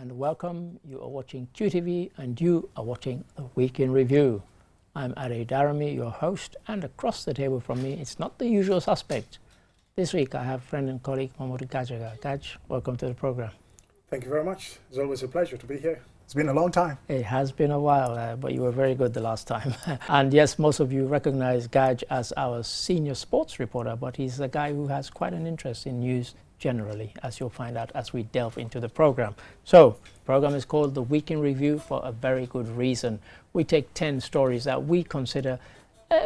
and welcome. You are watching QTV and you are watching The Week in Review. I'm Ade Darami, your host, and across the table from me, it's not the usual suspect. This week I have friend and colleague Mamoudou Gajaga. Gaj, welcome to the program. Thank you very much. It's always a pleasure to be here. It's been a long time. It has been a while, but you were very good the last time. And yes, most of you recognize Gaj as our senior sports reporter, but he's a guy who has quite an interest in news generally, as you'll find out as we delve into the program. So, the program is called The Week in Review for a very good reason. We take 10 stories that we consider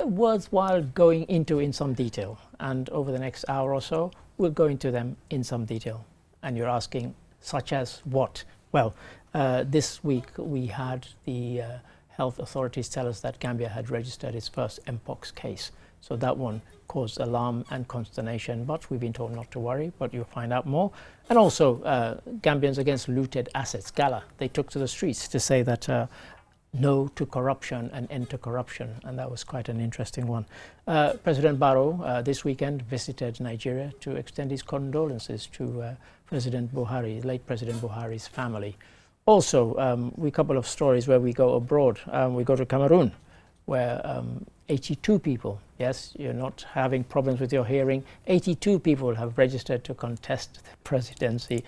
worthwhile going into in some detail. And over the next hour or so, we'll go into them in some detail. And you're asking, such as what? Well, this week we had the health authorities tell us that Gambia had registered its first Mpox case. So that one caused alarm and consternation, but we've been told not to worry, but you'll find out more. And also, Gambians Against Looted Assets, Gala, they took to the streets to say that no to corruption and end to corruption, and that was quite an interesting one. President Barrow this weekend visited Nigeria to extend his condolences to President Buhari, late President Buhari's family. Also, we couple of stories where we go abroad. We go to Cameroon, where 82 people, yes, you're not having problems with your hearing, 82 people have registered to contest the presidency,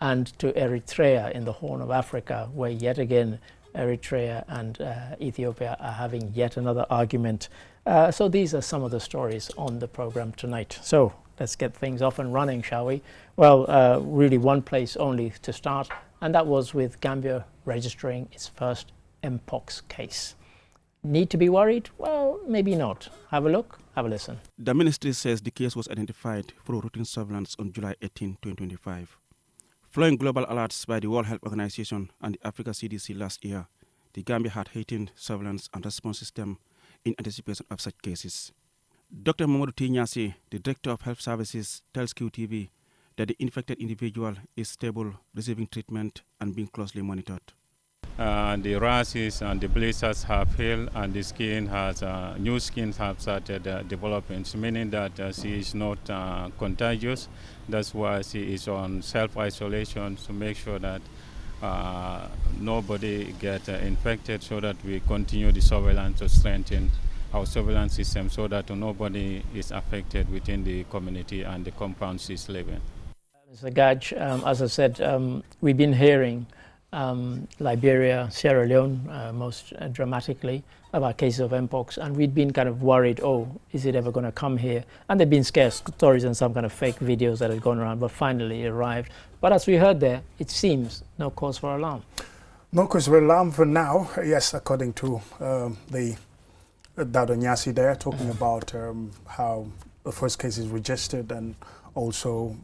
and to Eritrea in the Horn of Africa, where yet again Eritrea and Ethiopia are having yet another argument. So these are some of the stories on the program tonight. So let's get things off and running, shall we? Well, really one place only to start, and that was with Gambia registering its first Mpox case. Need to be worried? Well, maybe not. Have a look, have a listen. The ministry says the case was identified through routine surveillance on July 18, 2025. Following global alerts by the World Health Organization and the Africa CDC last year, the Gambia had heightened surveillance and response system in anticipation of such cases. Dr. Mamoudou Nyasi, the Director of Health Services, tells QTV that the infected individual is stable, receiving treatment and being closely monitored. The rashes and the blisters have healed, and the skin has new skins have started developing, meaning that she is not contagious. That's why she is on self-isolation to make sure that nobody gets infected, so that we continue the surveillance to strengthen our surveillance system so that nobody is affected within the community and the compound she's living. Mr. Gaj, as I said, we've been hearing Liberia, Sierra Leone, most dramatically, about cases of Mpox, and we'd been kind of worried, oh, is it ever going to come here? And there've been scare stories and some kind of fake videos that had gone around, but finally it arrived. But as we heard there, it seems no cause for alarm. No cause for alarm for now, yes, according to the Dr. Nyasi there, talking about how the first case is registered, and also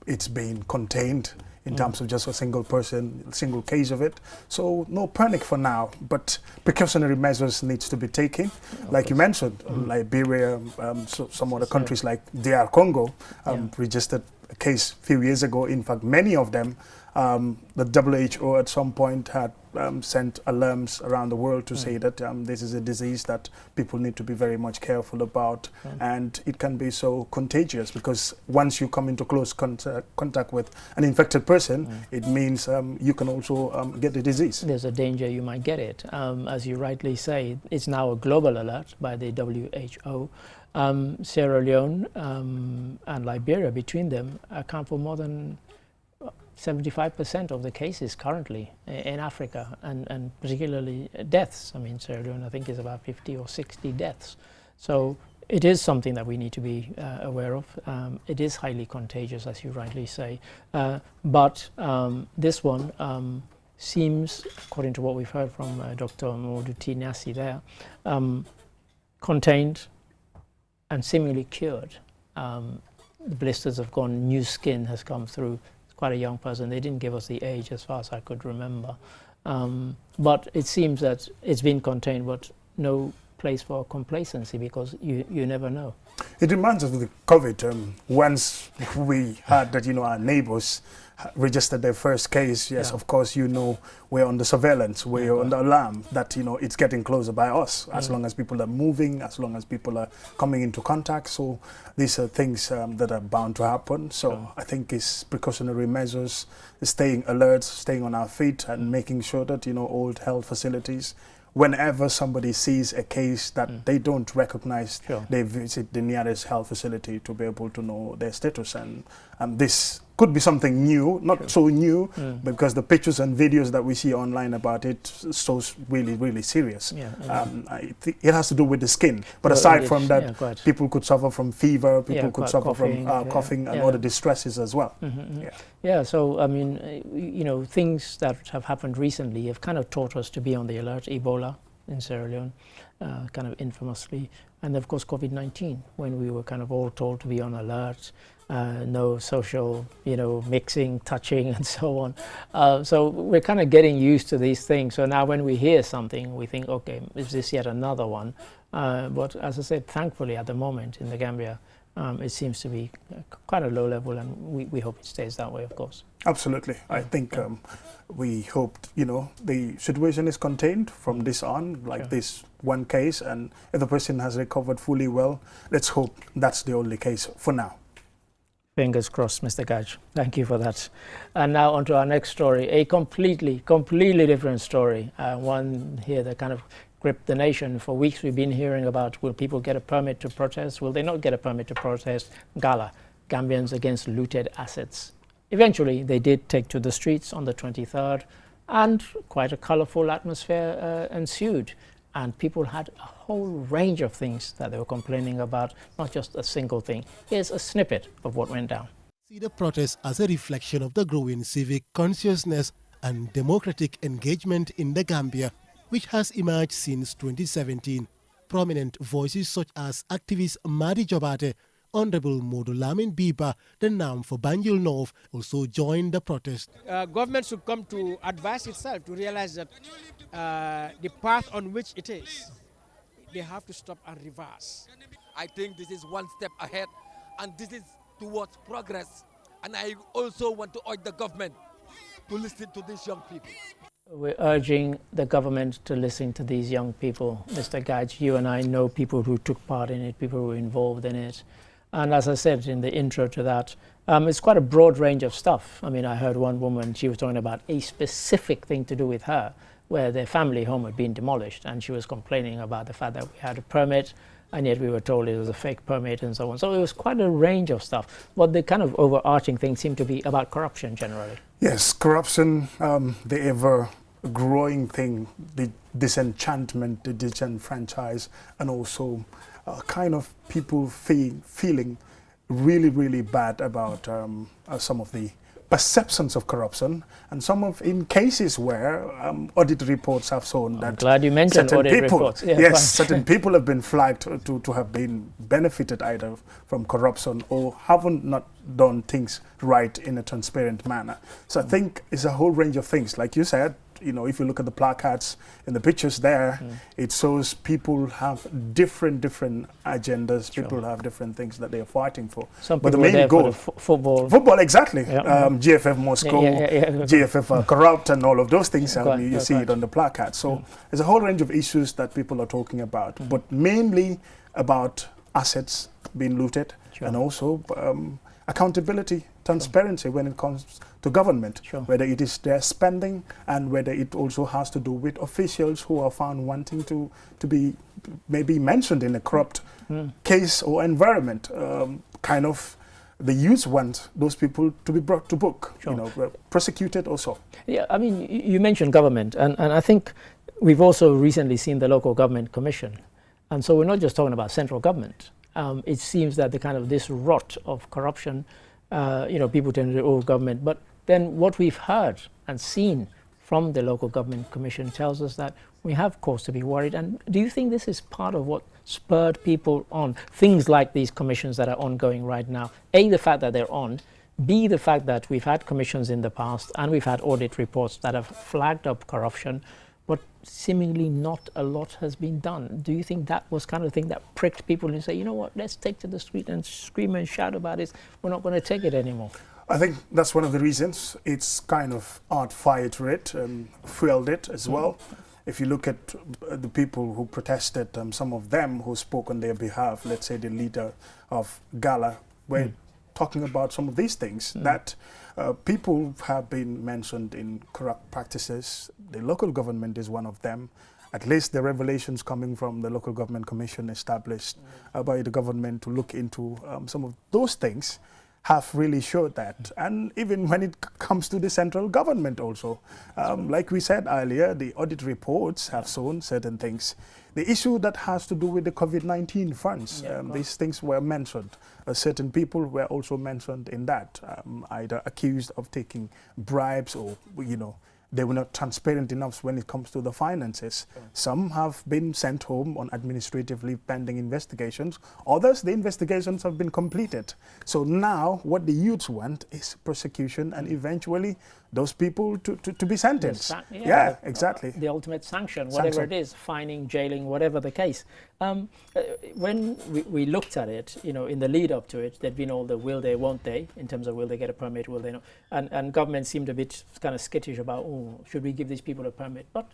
it's been contained in terms of just a single person, single case of it. So no panic for now, but precautionary measures needs to be taken. Like you mentioned, Liberia, so some other countries like DR Congo registered a case a few years ago. In fact, many of them, the WHO at some point had sent alarms around the world to say that this is a disease that people need to be very much careful about, and it can be so contagious because once you come into close contact with an infected person, it means you can also get the disease. There's a danger you might get it. As you rightly say, it's now a global alert by the WHO. Sierra Leone and Liberia, between them, account for more than 75% of the cases currently in Africa, and particularly deaths. I mean, Sierra Leone, I think, is about 50 or 60 deaths. So it is something that we need to be aware of. It is highly contagious, as you rightly say. But this one seems, according to what we've heard from Dr. Mamoudou Nyasi there, contained and seemingly cured. The blisters have gone, new skin has come through. Quite a young person. They didn't give us the age as far as I could remember. But it seems that it's been contained, but no place for complacency, because you never know. It reminds us of the COVID. Once we heard that, our neighbors registered their first case, yes, of course, we're on the surveillance, we're on the alarm that, it's getting closer by us, as long as people are moving, as long as people are coming into contact. So these are things that are bound to happen. So I think it's precautionary measures, staying alert, staying on our feet, and making sure that, all health facilities, whenever somebody sees a case that they don't recognize, they visit the nearest health facility to be able to know their status. And this could be something new, not so new, because the pictures and videos that we see online about it shows really, really serious. I think it has to do with the skin. But aside from that, people could suffer from fever, people could suffer from coughing and other distresses as well. So I mean, things that have happened recently have kind of taught us to be on the alert. Ebola in Sierra Leone, kind of infamously, and of course COVID-19, when we were kind of all told to be on alert. No social, mixing, touching, and so on. So we're kind of getting used to these things. So now when we hear something, we think, okay, is this yet another one? But as I said, thankfully at the moment in the Gambia, it seems to be quite a low level, and we hope it stays that way, of course. Absolutely. I think we hoped, the situation is contained from this on, like this one case, and if the person has recovered fully well, let's hope that's the only case for now. Fingers crossed, Mr. Gaj. Thank you for that. And now on to our next story, a completely different story. One here that kind of gripped the nation. For weeks we've been hearing about, will people get a permit to protest? Will they not get a permit to protest? Gala, Gambians against looted assets. Eventually they did take to the streets on the 23rd, and quite a colorful atmosphere ensued. And people had a whole range of things that they were complaining about, not just a single thing. Here's a snippet of what went down. See the protest as a reflection of the growing civic consciousness and democratic engagement in the Gambia, which has emerged since 2017. Prominent voices such as activist Madi Jobate, Honorable Modulamin Biba, the NAM for Banjul North, also joined the protest. Government should come to advise itself to realize that the path on which it is, they have to stop and reverse. I think this is one step ahead, and this is towards progress. And I also want to urge the government to listen to these young people. We're urging the government to listen to these young people. Mr. Gaj, you and I know people who took part in it, people who were involved in it. And as I said in the intro to that, it's quite a broad range of stuff. I mean, I heard one woman, she was talking about a specific thing to do with her, where their family home had been demolished, and she was complaining about the fact that we had a permit, and yet we were told it was a fake permit and so on. So it was quite a range of stuff. But the kind of overarching thing seemed to be about corruption generally. Yes, corruption, the ever-growing thing, the disenchantment, the disenfranchise, and also kind of people feeling really, really bad about some of the perceptions of corruption, and some of in cases where audit reports have shown that. I'm glad you mentioned audit reports. Yeah, yes, certain people have been flagged to have been benefited either from corruption or haven't not done things right in a transparent manner. So I think it's a whole range of things, like you said. If you look at the placards and the pictures there, it shows people have different agendas. People have different things that they are fighting for. Some but the people main goal, football, exactly. GFF Moscow, GFF corrupt, and all of those things. You see it on the placard. So there's a whole range of issues that people are talking about, but mainly about assets being looted and also accountability, transparency when it comes to government, whether it is their spending and whether it also has to do with officials who are found wanting to be maybe mentioned in a corrupt case or environment. Kind of the youth want those people to be brought to book, prosecuted also. Yeah, I mean, you mentioned government, and I think we've also recently seen the Local Government Commission. And so we're not just talking about central government. It seems that the kind of this rot of corruption, people tend to say, oh, government. But then what we've heard and seen from the Local Government Commission tells us that we have cause to be worried. And do you think this is part of what spurred people on? Things like these commissions that are ongoing right now. A, the fact that they're on. B, the fact that we've had commissions in the past and we've had audit reports that have flagged up corruption. but seemingly not a lot has been done. Do you think that was kind of thing that pricked people and say, you know what, let's take to the street and scream and shout about it, we're not going to take it anymore? I think that's one of the reasons. It's kind of art fire to it and fueled it as well. If you look at the people who protested, some of them who spoke on their behalf, let's say the leader of Gala, were talking about some of these things, that people have been mentioned in corrupt practices. The local government is one of them. At least the revelations coming from the local government commission established by the government to look into some of those things have really showed that. And even when it comes to the central government also, like we said earlier, the audit reports have shown certain things. The issue that has to do with the COVID-19 funds, these things were mentioned. Certain people were also mentioned in that, either accused of taking bribes or, you know, they were not transparent enough when it comes to the finances. Some have been sent home on administrative leave pending investigations. Others, the investigations have been completed. So now what the youths want is prosecution and eventually those people to be sentenced. Yeah, exactly. The ultimate sanction, whatever it is, fining, jailing, whatever the case. When we looked at it, you know, in the lead up to it, there'd been all the will they, won't they, in terms of will they get a permit, will they not. And government seemed a bit kind of skittish about, oh, should we give these people a permit? But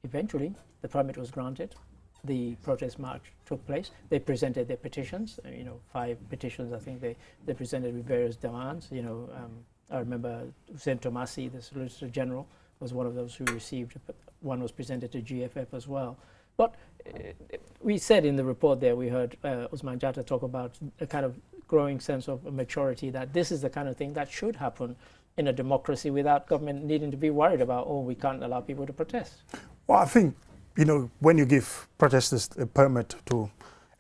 eventually the permit was granted. The protest march took place. They presented their petitions, you know, 5 petitions I think they presented with various demands, you know. I remember Hussein Tomasi, the Solicitor General, was one of those who received. One was presented to GFF as well. But we said in the report there, we heard Usman Jatta talk about a kind of growing sense of maturity, that this is the kind of thing that should happen in a democracy without government needing to be worried about, oh, we can't allow people to protest. Well, I think, you know, when you give protesters a permit to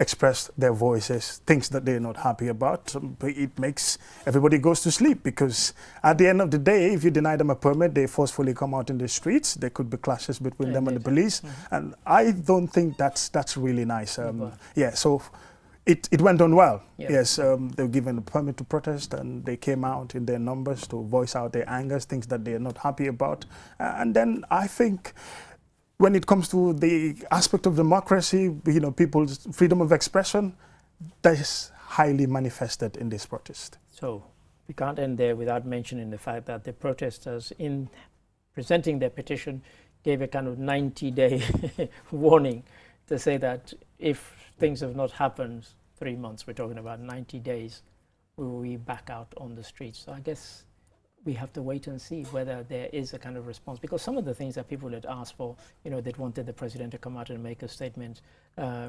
express their voices, things that they're not happy about, it makes everybody goes to sleep, because at the end of the day, if you deny them a permit, they forcefully come out in the streets. There could be clashes between them and the police. And I don't think that's really nice. Yeah, so it went on well. Yes, they were given a permit to protest and they came out in their numbers to voice out their angers, things that they're not happy about. And then I think when it comes to the aspect of democracy, you know, people's freedom of expression, that is highly manifested in this protest. So we can't end there without mentioning the fact that the protesters, in presenting their petition, gave a kind of 90-day warning to say that if things have not happened 3 months, we're talking about 90 days, we will be back out on the streets. So I guess we have to wait and see whether there is a kind of response, because some of the things that people had asked for, you know, they'd wanted the president to come out and make a statement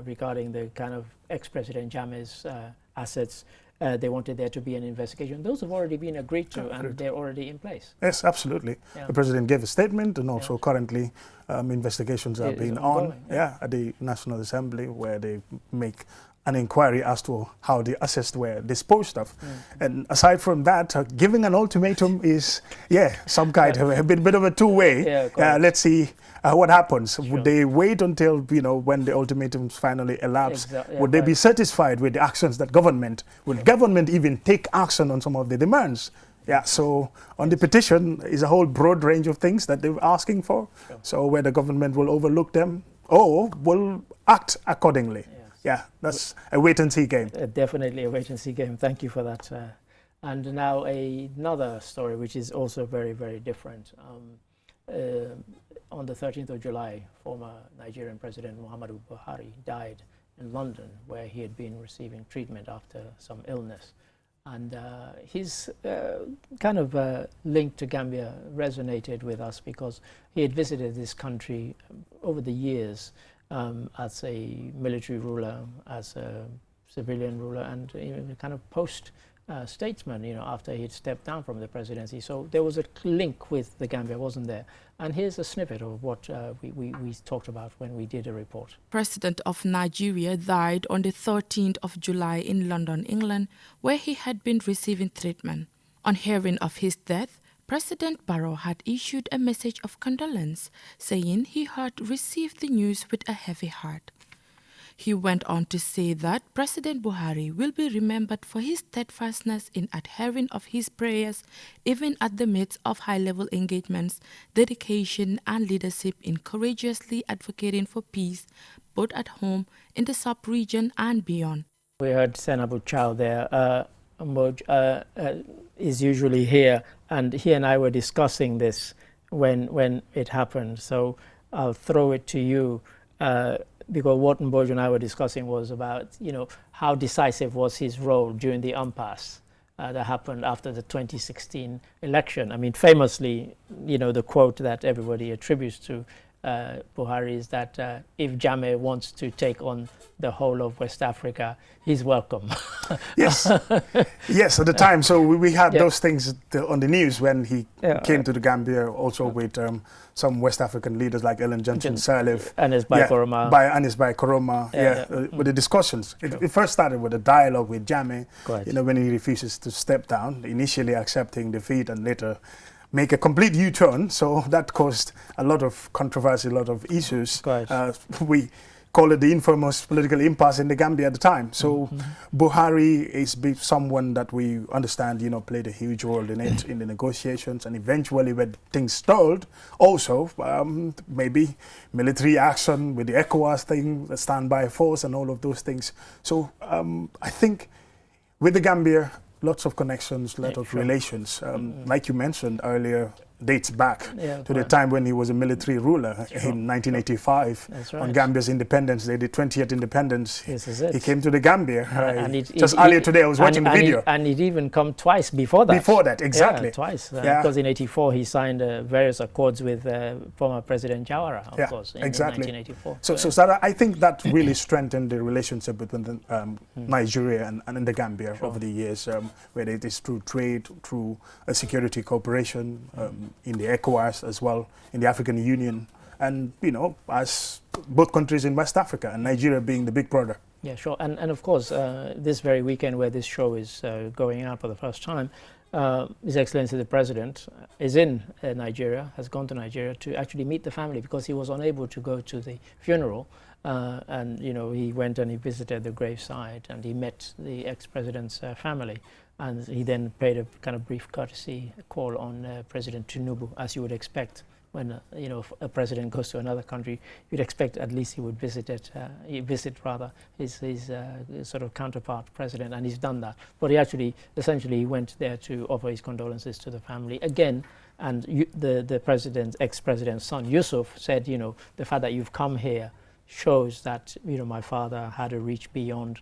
regarding the kind of ex-president Jammeh's assets. They wanted there to be an investigation. Those have already been agreed to, and they're already in place. Yes, absolutely. The president gave a statement, and also currently investigations are being on at the National Assembly, where they make an inquiry as to how the assets were disposed of. And aside from that, giving an ultimatum is, some kind of a bit of a two-way. Let's see what happens. Would they wait until, you know, when the ultimatums finally elapse? Would they be satisfied with the actions that government? Will government even take action on some of the demands? Yeah, so on the petition is a whole broad range of things that they're asking for. So whether government will overlook them or will act accordingly. Yeah, that's a wait-and-see game. Definitely a wait-and-see game. Thank you for that. And now another story, which is also very, very different. On the 13th of July, former Nigerian President Muhammadu Buhari died in London, where he had been receiving treatment after some illness. And his kind of link to Gambia resonated with us, because he had visited this country over the years as a military ruler, as a civilian ruler, and even kind of post-statesman, you know, after he'd stepped down from the presidency. So there was a link with the Gambia, wasn't there? And here's a snippet of what we talked about when we did a report. President of Nigeria died on the 13th of July in London, England, where he had been receiving treatment. On hearing of his death, President Barrow had issued a message of condolence, saying he had received the news with a heavy heart. He went on to say that President Buhari will be remembered for his steadfastness in adhering of his prayers, even at the midst of high-level engagements, dedication and leadership in courageously advocating for peace, both at home, in the sub-region and beyond. We heard Senabu Chow there. Mboj is usually here, and he and I were discussing this when it happened. So I'll throw it to you. Because what Mboj and I were discussing was about, how decisive was his role during the impasse that happened after the 2016 election. I mean, famously, the quote that everybody attributes to Buhari is that if Jammeh wants to take on the whole of West Africa, he's welcome. Yes, yes, at the time. So we had those things on the news when he came to the Gambia, also with some West African leaders like Ellen Johnson Sirleaf. Anis Bai Koroma. Anis Bai Koroma, with the discussions. It first started with a dialogue with Jammeh, when he refuses to step down, initially accepting defeat and later make a complete U-turn. So that caused a lot of controversy, a lot of issues. We call it the infamous political impasse in the Gambia at the time. So Buhari is someone that we understand, played a huge role in it, in the negotiations, and eventually when things stalled, also maybe military action with the ECOWAS thing, the standby force and all of those things. So I think with the Gambia, lots of connections, lots of relations. Like you mentioned earlier, dates back to the time when he was a military ruler in 1985 on Gambia's independence day, the 20th independence. This is it. He came to the Gambia. Just earlier today, I was watching the video. And it even come twice before that. Before that, exactly. Yeah, twice. Because in '84 he signed various accords with former President Jawara, of course, in 1984. So I think that really strengthened the relationship between Nigeria and the Gambia over the years, whether it is through trade, through a security cooperation, in the ECOWAS as well, in the African Union, and as both countries in West Africa, and Nigeria being the big brother. Yeah, sure. And of course, this very weekend where this show is going out for the first time, His Excellency the President is in Nigeria, has gone to Nigeria to actually meet the family because he was unable to go to the funeral. And he went and he visited the graveside and he met the ex-president's family. And he then paid a kind of brief courtesy call on President Tinubu, as you would expect when if a president goes to another country. You'd expect at least he would visit his sort of counterpart president, and he's done that. But he actually, essentially, went there to offer his condolences to the family again. And the ex-president's son Yusuf said, the fact that you've come here shows that my father had a reach beyond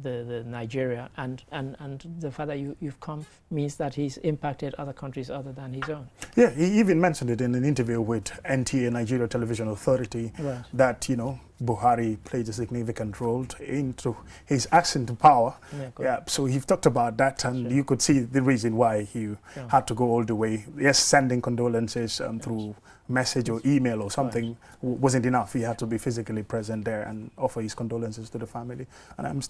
the Nigeria, and the fact that you've come means that he's impacted other countries other than his own. Yeah, he even mentioned it in an interview with NTA, Nigeria Television Authority, that Buhari played a significant role into his ascent to power. So he talked about that, and you could see the reason why he had to go all the way. Yes, sending condolences through message or email or something wasn't enough. He had to be physically present there and offer his condolences to the family. And I'm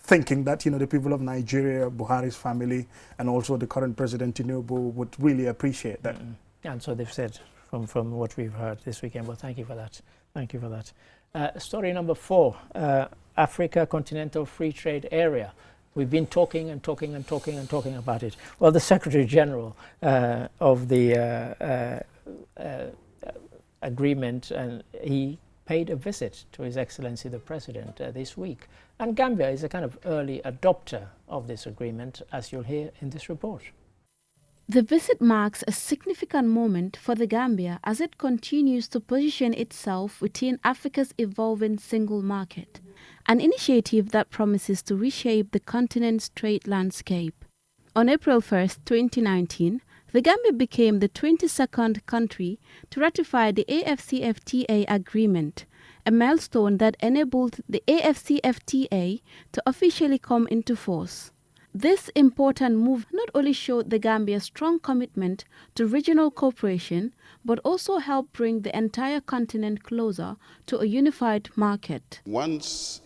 thinking that the people of Nigeria, Buhari's family, and also the current President Tinubu would really appreciate that. And so they've said from what we've heard this weekend. Well, thank you for that. Thank you for that. Story number 4, Africa Continental Free Trade Area. We've been talking and talking and talking and talking about it. Well, the Secretary General of the agreement, and he paid a visit to His Excellency the President this week. And Gambia is a kind of early adopter of this agreement, as you'll hear in this report. The visit marks a significant moment for the Gambia as it continues to position itself within Africa's evolving single market, an initiative that promises to reshape the continent's trade landscape. On April 1st, 2019, the Gambia became the 22nd country to ratify the AFCFTA agreement, a milestone that enabled the AFCFTA to officially come into force. This important move not only showed the Gambia's strong commitment to regional cooperation, but also helped bring the entire continent closer to a unified market. Once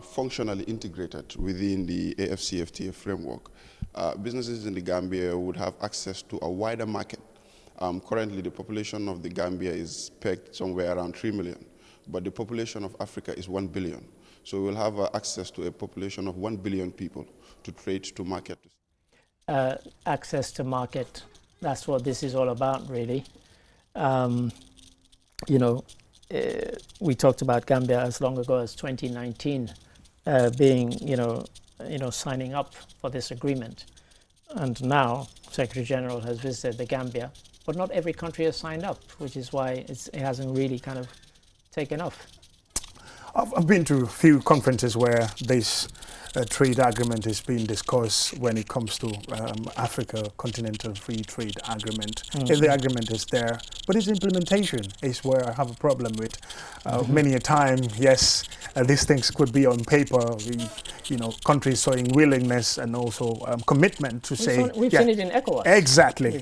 functionally integrated within the AFCFTA framework, businesses in the Gambia would have access to a wider market. Currently, the population of the Gambia is pegged somewhere around 3 million. but the population of Africa is 1 billion. So we'll have access to a population of 1 billion people to trade, to market. Access to market, that's what this is all about, really. You know, we talked about Gambia as long ago as 2019 being, signing up for this agreement. And now Secretary General has visited the Gambia, but not every country has signed up, which is why it hasn't really kind of taken off. I've been to a few conferences where this trade agreement is being discussed when it comes to Africa Continental Free Trade Agreement. If the agreement is there, but its implementation is where I have a problem with. Many a time, yes, these things could be on paper, countries showing willingness and also commitment to we've seen it in ECOWAS. Exactly.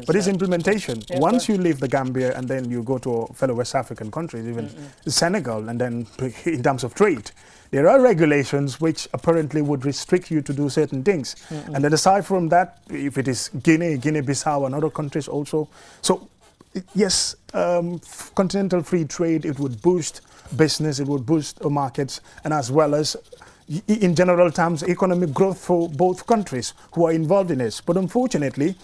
But its implementation, once you leave the Gambia and then you go to fellow West African countries, even Senegal, and then in terms of trade, there are regulations which apparently would restrict you to do certain things. And then aside from that, if it is Guinea-Bissau and other countries also. So yes, continental free trade, it would boost business, it would boost markets, and as well as, in general terms, economic growth for both countries who are involved in this. But unfortunately,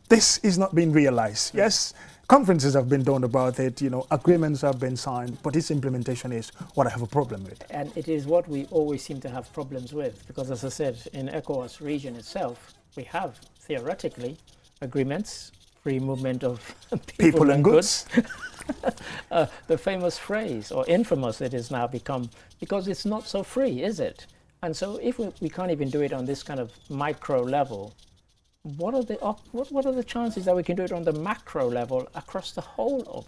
this is not being realized. Yes, conferences have been done about it, agreements have been signed, but its implementation is what I have a problem with. And it is what we always seem to have problems with, because as I said, in ECOWAS region itself, we have theoretically agreements, free movement of people and goods. The famous phrase, or infamous it has now become, because it's not so free, is it? And so if we can't even do it on this kind of micro level, what are the chances that we can do it on the macro level across the whole of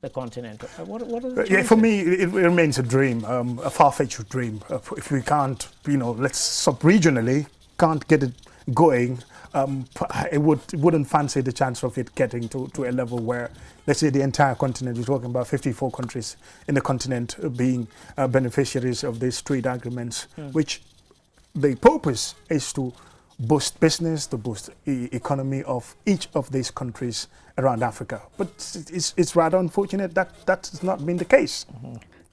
the continent? What are the chances? Yeah, for me, it remains a dream, a far-fetched dream. If we can't, let's sub-regionally, can't get it going, I wouldn't fancy the chance of it getting to a level where, let's say, the entire continent, we're talking about 54 countries in the continent being beneficiaries of these trade agreements, which the purpose is to boost business, to boost the economy of each of these countries around Africa. But it's rather unfortunate that has not been the case.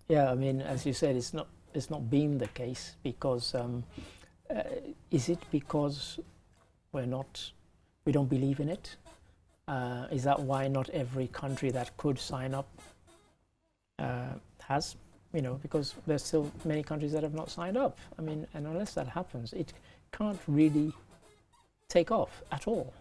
Yeah, I mean, as you said, it's not been the case because is it because we don't believe in it? Is that why not every country that could sign up has? Because there's still many countries that have not signed up. I mean, and unless that happens, it can't really take off at all.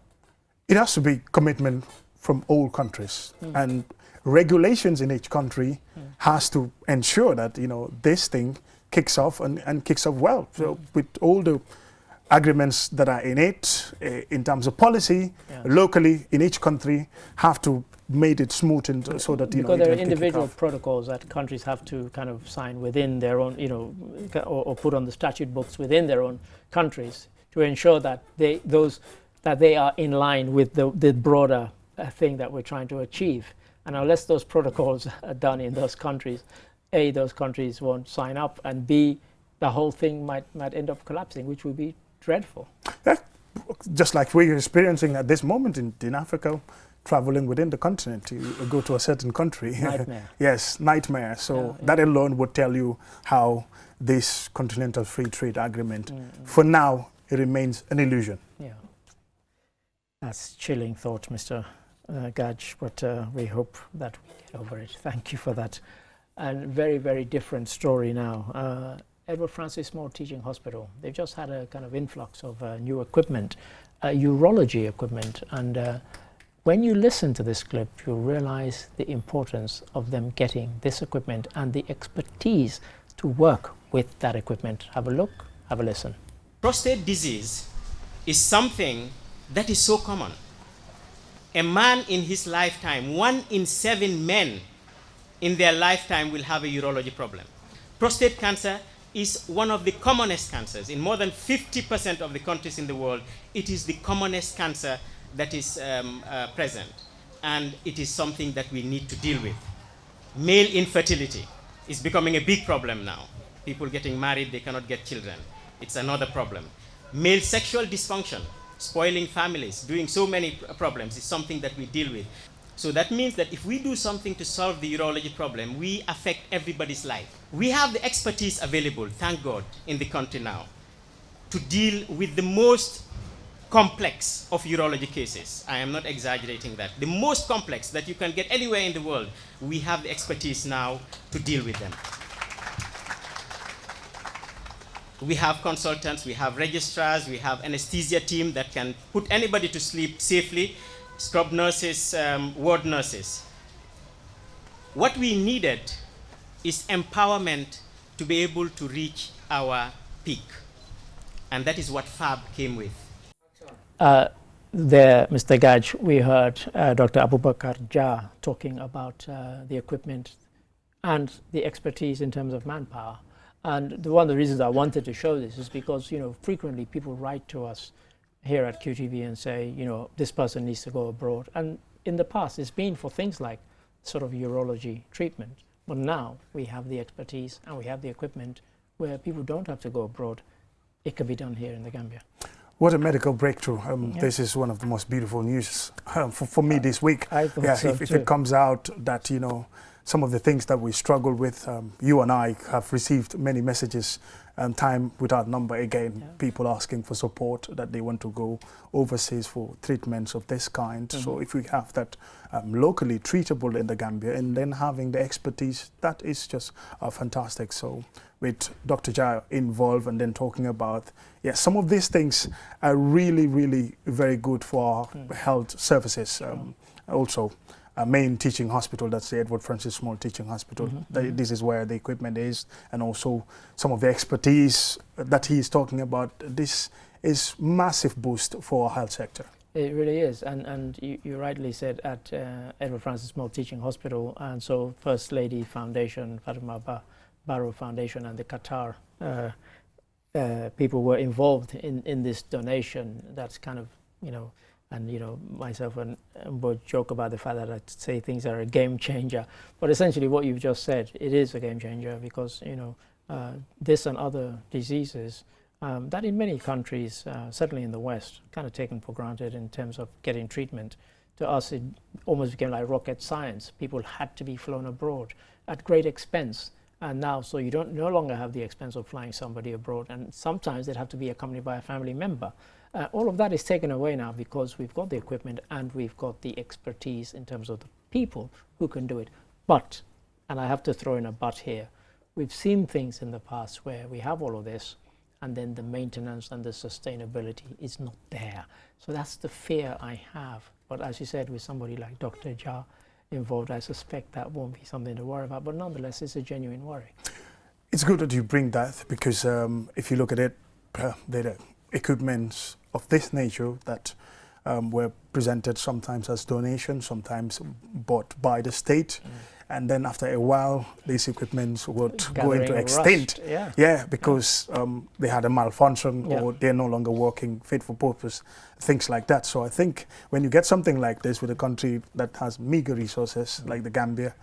It has to be commitment from all countries, and regulations in each country has to ensure that this thing kicks off and kicks off well. So with all the agreements that are in it, in terms of policy, locally in each country, have to made it smooth and so that because there are individual protocols that countries have to kind of sign within their own, or put on the statute books within their own countries to ensure that they are in line with the broader thing that we're trying to achieve. And unless those protocols are done in those countries, A, those countries won't sign up, and B, the whole thing might end up collapsing, which would be dreadful. Yeah, just like we're experiencing at this moment in Africa, traveling within the continent to go to a certain country. Nightmare. Yes, nightmare. So that alone would tell you how this continental free trade agreement, for now, it remains an illusion. Yeah, that's chilling thought, Mr. Gaj, but we hope that we get over it. Thank you for that. And very, very different story now. Edward Francis Moore Teaching Hospital, they've just had a kind of influx of new equipment, urology equipment, and when you listen to this clip, you'll realize the importance of them getting this equipment and the expertise to work with that equipment. Have a look, have a listen. Prostate disease is something that is so common. A man in his lifetime, 1 in 7 men in their lifetime will have a urology problem. Prostate cancer is one of the commonest cancers. In more than 50% of the countries in the world, it is the commonest cancer that is present, and it is something that we need to deal with. Male infertility is becoming a big problem now. People getting married, they cannot get children. It's another problem. Male sexual dysfunction, spoiling families, doing so many problems is something that we deal with. So that means that if we do something to solve the urology problem, we affect everybody's life. We have the expertise available, thank God, in the country now to deal with the most complex of urology cases. I am not exaggerating that. The most complex that you can get anywhere in the world, we have the expertise now to deal with them. We have consultants, we have registrars, we have anesthesia team that can put anybody to sleep safely, scrub nurses, ward nurses. What we needed is empowerment to be able to reach our peak. And that is what FAB came with. There, Mr. Gaj, we heard Dr. Abubakar Jah talking about the equipment and the expertise in terms of manpower. And one of the reasons I wanted to show this is because, you know, frequently people write to us here at QTV and say, you know, this person needs to go abroad. And in the past, it's been for things like sort of urology treatment. But now we have the expertise and we have the equipment where people don't have to go abroad. It can be done here in the Gambia. What a medical breakthrough. This is one of the most beautiful news for me this week. I thought so if it comes out that, you know, some of the things that we struggle with, you and I have received many messages, time without number again, people asking for support, that they want to go overseas for treatments of this kind. So if we have that locally treatable in the Gambia and then having the expertise, that is just fantastic. So with Dr. Jah involved and then talking about, some of these things are really, really very good for our health services. Also, a main teaching hospital, that's the Edward Francis Small Teaching Hospital. This is where the equipment is, and also some of the expertise that he is talking about. This is massive boost for our health sector. It really is, and you rightly said at Edward Francis Small Teaching Hospital, and so First Lady Foundation, Fatima Barrow Foundation, and the Qatar people were involved in this donation. That's kind of, you know, and you know, myself and both joke about the fact that I say things are a game changer, but essentially what you've just said, it is a game changer, because you know this and other diseases that in many countries, certainly in the West, kind of taken for granted in terms of getting treatment. To us, it almost became like rocket science. People had to be flown abroad at great expense. And now, so you don't no longer have the expense of flying somebody abroad, and sometimes they'd have to be accompanied by a family member. All of that is taken away now because we've got the equipment and we've got the expertise in terms of the people who can do it. But, and I have to throw in a but here, we've seen things in the past where we have all of this and then the maintenance and the sustainability is not there. So that's the fear I have. But as you said, with somebody like Dr. Jah involved, I suspect that won't be something to worry about. But nonetheless, it's a genuine worry. It's good that you bring that, because if you look at it, the equipment of this nature that were presented sometimes as donations, sometimes bought by the state, and then after a while, these equipments would go into extinct. Because they had a malfunction or they're no longer working fit for purpose, things like that. So I think when you get something like this with a country that has meager resources like the Gambia,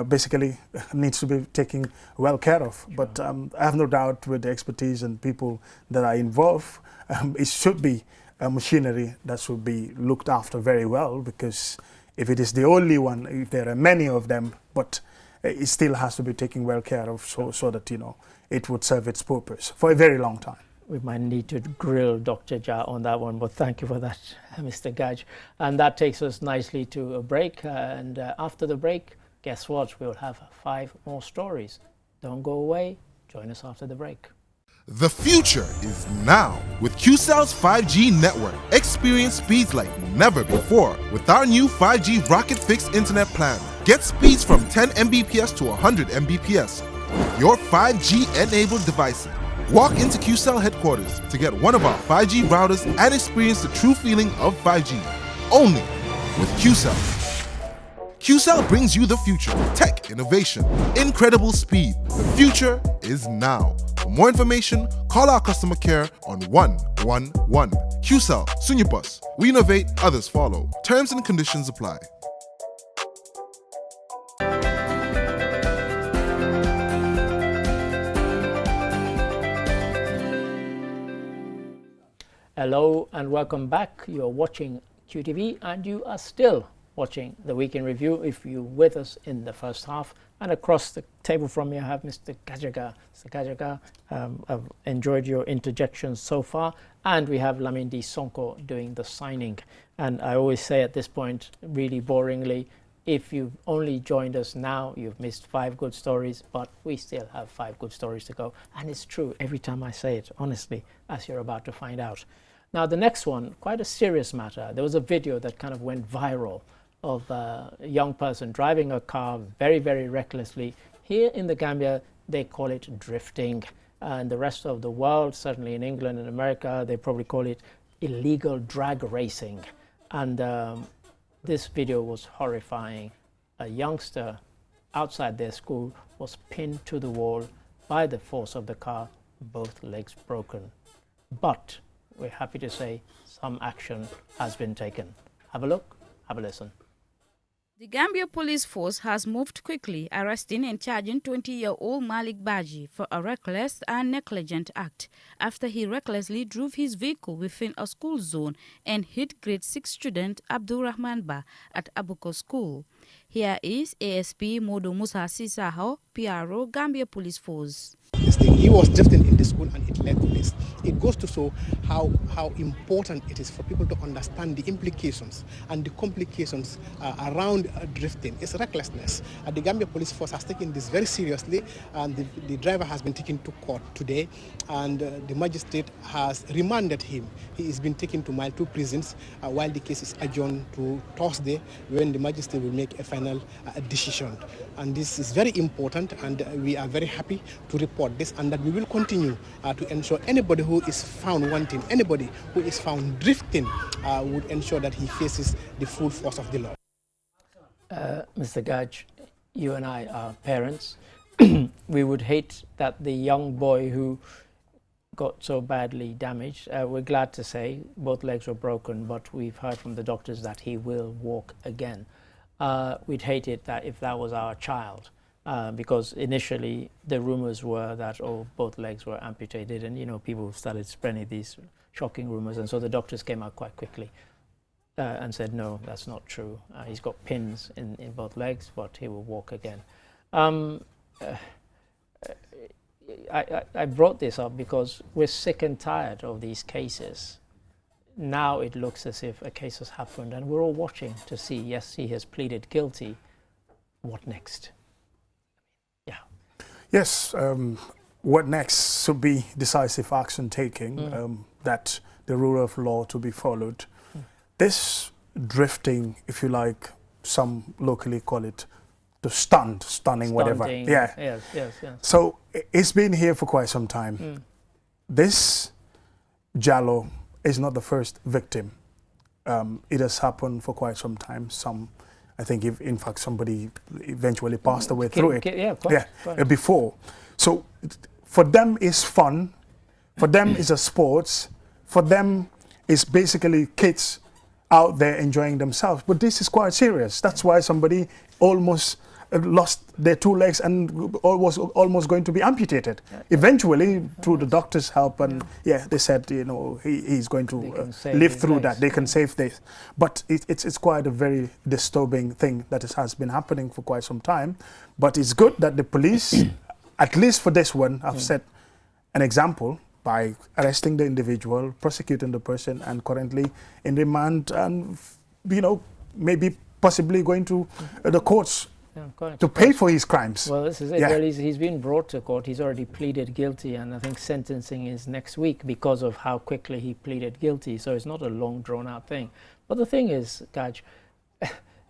basically needs to be taken well care of. But I have no doubt with the expertise and people that are involved, it should be a machinery that should be looked after very well, because if it is the only one, if there are many of them, but it still has to be taken well care of, so that, you know, it would serve its purpose for a very long time. We might need to grill Dr. Jah on that one, but thank you for that, Mr. Gaj. And that takes us nicely to a break, and after the break, guess what? We'll have 5 more stories. Don't go away. Join us after the break. The future is now with QCell's 5G network. Experience speeds like never before with our new 5G Rocket Fixed Internet plan. Get speeds from 10 Mbps to 100 Mbps. Your 5G-enabled devices. Walk into QCell headquarters to get one of our 5G routers and experience the true feeling of 5G. Only with QCell. QCell brings you the future. Tech, innovation, incredible speed. The future is now. For more information, call our customer care on 111. QCell, Sunyabus. We innovate, others follow. Terms and conditions apply. Hello and welcome back. You're watching QTV and you are still watching the Week in Review. If you're with us in the first half, and across the table from me I have Mr. Gajaga. Mr. Gajaga, I've enjoyed your interjections so far, and we have Lamindi Sonko doing the signing. And I always say at this point, really boringly, if you've only joined us now, you've missed 5 good stories, but we still have 5 good stories to go. And it's true every time I say it, honestly, as you're about to find out. Now, the next one, quite a serious matter. There was a video that kind of went viral of a young person driving a car very, very recklessly. Here in the Gambia, they call it drifting. And the rest of the world, certainly in England and America, they probably call it illegal drag racing. And this video was horrifying. A youngster outside their school was pinned to the wall by the force of the car, both legs broken. But we're happy to say some action has been taken. Have a look, have a listen. The Gambia police force has moved quickly, arresting and charging 20-year-old Malik Baji for a reckless and negligent act after he recklessly drove his vehicle within a school zone and hit grade 6 student Abdurrahman Ba at Abuko School. Here is ASP Modo Musa Sisaho, PRO, Gambia Police Force. He was drifting in the school and it led to this. It goes to show how important it is for people to understand the implications and the complications around drifting. It's recklessness. The Gambia Police Force has taken this very seriously, and the driver has been taken to court today, and the magistrate has remanded him. He is being taken to Mile 2 prisons while the case is adjourned to Thursday, when the magistrate will make a final decision. And this is very important, and we are very happy to report this, and that we will continue to ensure anybody who is found wanting, anybody who is found drifting, would ensure that he faces the full force of the law. Mr. Gaj, you and I are parents. We would hate that the young boy who got so badly damaged, we're glad to say both legs were broken, but we've heard from the doctors that he will walk again. We'd hate it that if that was our child. Because initially the rumors were that both legs were amputated, and people started spreading these shocking rumors, and so the doctors came out quite quickly and said no, that's not true. He's got pins in both legs, but he will walk again. I brought this up because we're sick and tired of these cases. Now it looks as if a case has happened, and we're all watching to see, yes, he has pleaded guilty. What next? Yes, what next should be decisive action taking, that the rule of law to be followed. This drifting, if you like, some locally call it the stunning, whatever. Yeah. Yes. So it's been here for quite some time. This Jallo is not the first victim. It has happened for quite some time. I think, in fact, somebody eventually passed away through it. Before. So for them, it's fun. For them, it's a sports. For them, it's basically kids out there enjoying themselves. But this is quite serious. That's why somebody almost lost their 2 legs and was almost going to be amputated. Eventually, through the doctor's help, and they said, he's going to live through that. They can save this. But it's quite a very disturbing thing that has been happening for quite some time. But it's good that the police, at least for this one, have set an example by arresting the individual, prosecuting the person, and currently in remand, and maybe possibly going to the courts to pay for his crimes. Well, this is it. Well, he's been brought to court. He's already pleaded guilty, and I think sentencing is next week because of how quickly he pleaded guilty. So it's not a long, drawn-out thing. But the thing is, Gaj,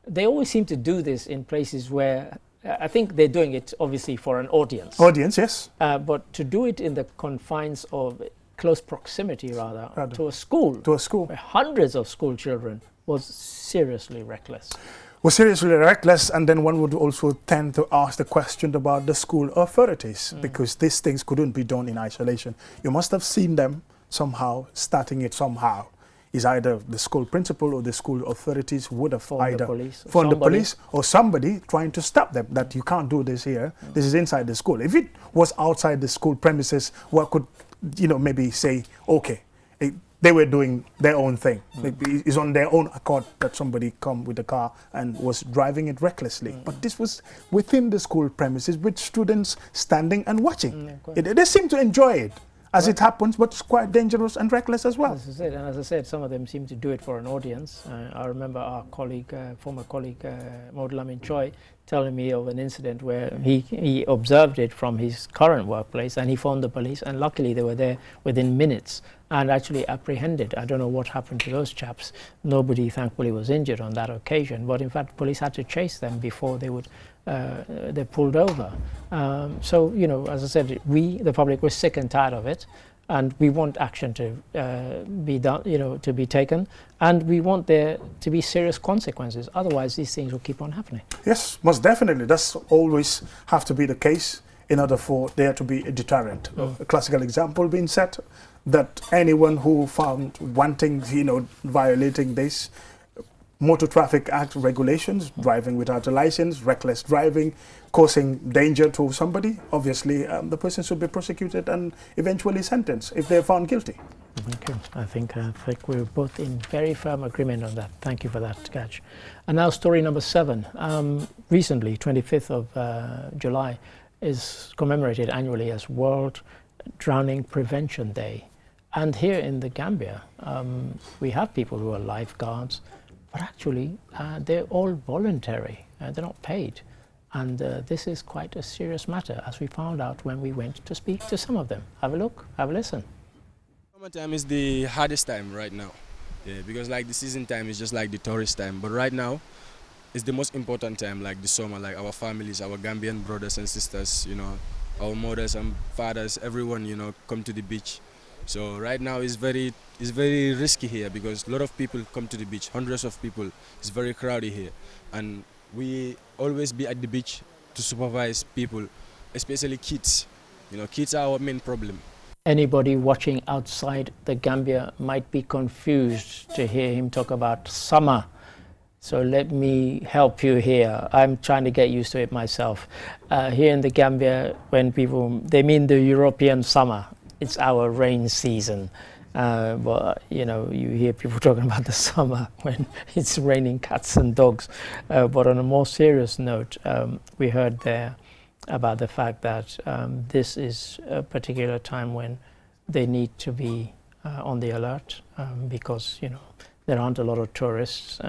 they always seem to do this in places where I think they're doing it obviously for an audience. Audience, yes. But to do it in the confines of close proximity, rather, to a school, where hundreds of school children, was seriously reckless. Was seriously reckless, and then one would also tend to ask the question about the school authorities, because these things couldn't be done in isolation. You must have seen them somehow, starting it somehow. Is either the school principal or the school authorities would have either phoned the police or somebody trying to stop them, that you can't do this here, this is inside the school. If it was outside the school premises, what could, maybe say, okay, they were doing their own thing. It's on their own accord that somebody come with a car and was driving it recklessly. But this was within the school premises with students standing and watching. They seem to enjoy it as it happens, but it's quite dangerous and reckless as well. And as I said, some of them seem to do it for an audience. I remember our colleague, former colleague, Modlamin Choi, telling me of an incident where he observed it from his current workplace, and he phoned the police, and luckily they were there within minutes and actually apprehended. I don't know what happened to those chaps. Nobody, thankfully, was injured on that occasion, but in fact, police had to chase them before they would they pulled over. So, you know, as I said, we, the public, were sick and tired of it, and we want action to be done, you know, to be taken, and we want there to be serious consequences. Otherwise, these things will keep on happening. Yes, most definitely. That's always have to be the case in order for there to be a deterrent. A classical example being set that anyone who found wanting, you know, violating this Motor Traffic Act regulations, driving without a license, reckless driving, causing danger to somebody, obviously the person should be prosecuted and eventually sentenced if they're found guilty. Thank you. I think we're both in very firm agreement on that. Thank you for that, Catch. And now story number 7. Recently, 25th of July, is commemorated annually as World Drowning Prevention Day. And here in the Gambia, we have people who are lifeguards, but actually they're all voluntary, they're not paid. And this is quite a serious matter, as we found out when we went to speak to some of them. Have a look, have a listen. Summertime is the hardest time right now, because like the season time is just like the tourist time, but right now it's the most important time, like the summer, like our families, our Gambian brothers and sisters, you know, our mothers and fathers, everyone, you know, come to the beach. So right now it's very risky here because a lot of people come to the beach, hundreds of people. It's very crowded here, and we always be at the beach to supervise people, especially kids. You know, kids are our main problem. Anybody watching outside the Gambia might be confused to hear him talk about summer. So let me help you here. I'm trying to get used to it myself. Here in the Gambia, when people, they mean the European summer. It's our rain season. But, you know, you hear people talking about the summer when it's raining cats and dogs. But on a more serious note, we heard there about the fact that this is a particular time when they need to be on the alert because, you know, there aren't a lot of tourists.